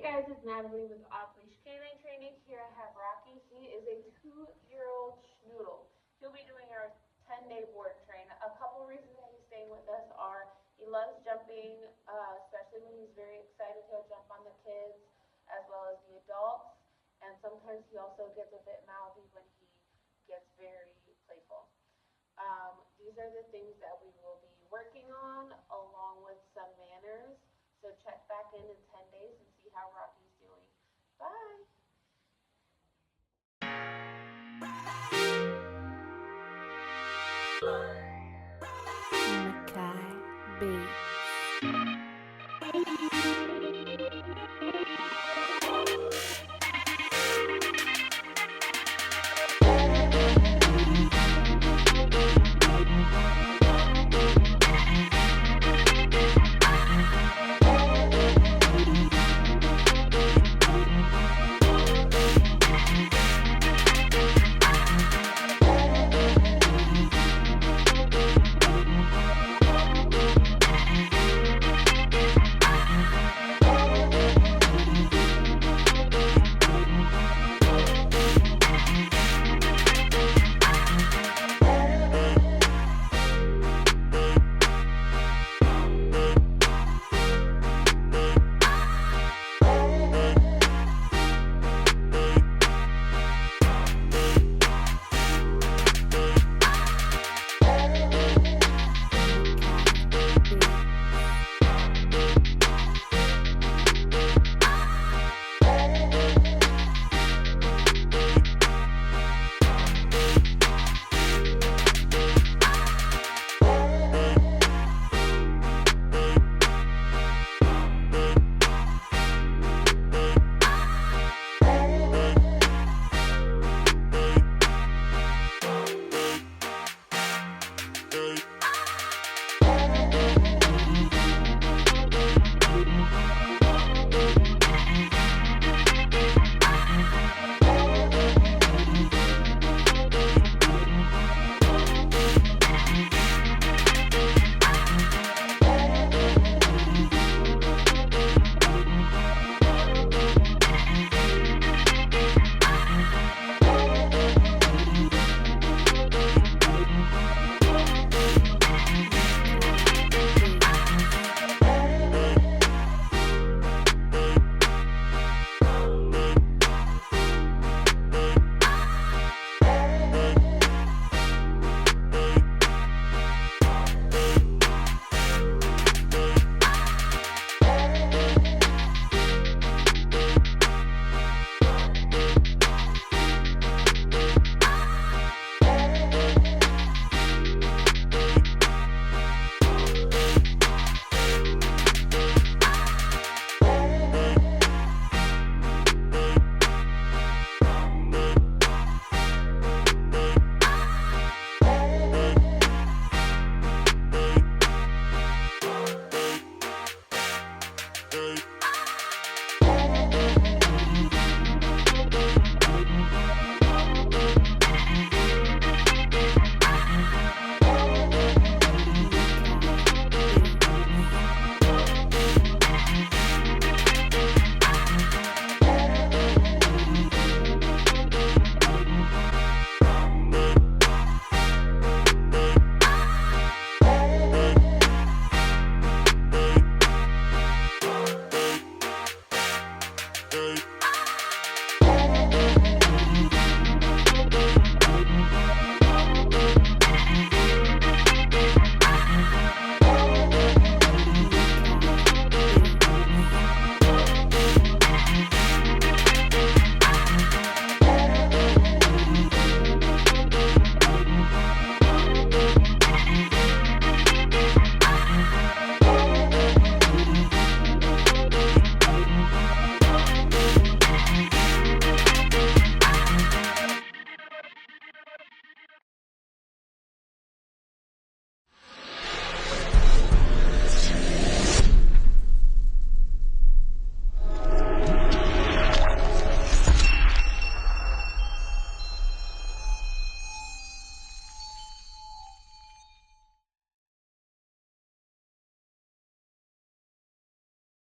Guys, it's Natalie with off-leash canine training. Here I have Rocky. He is a 2-year-old Schnoodle. He'll be doing our 10-day board train. A couple reasons that he's staying with us are he loves jumping, especially when he's very excited. He'll jump on the kids as well as the adults. And sometimes he also gets a bit mouthy when he gets very playful. These are the things that we will be working on along with some manners. So check back in 10 days and see how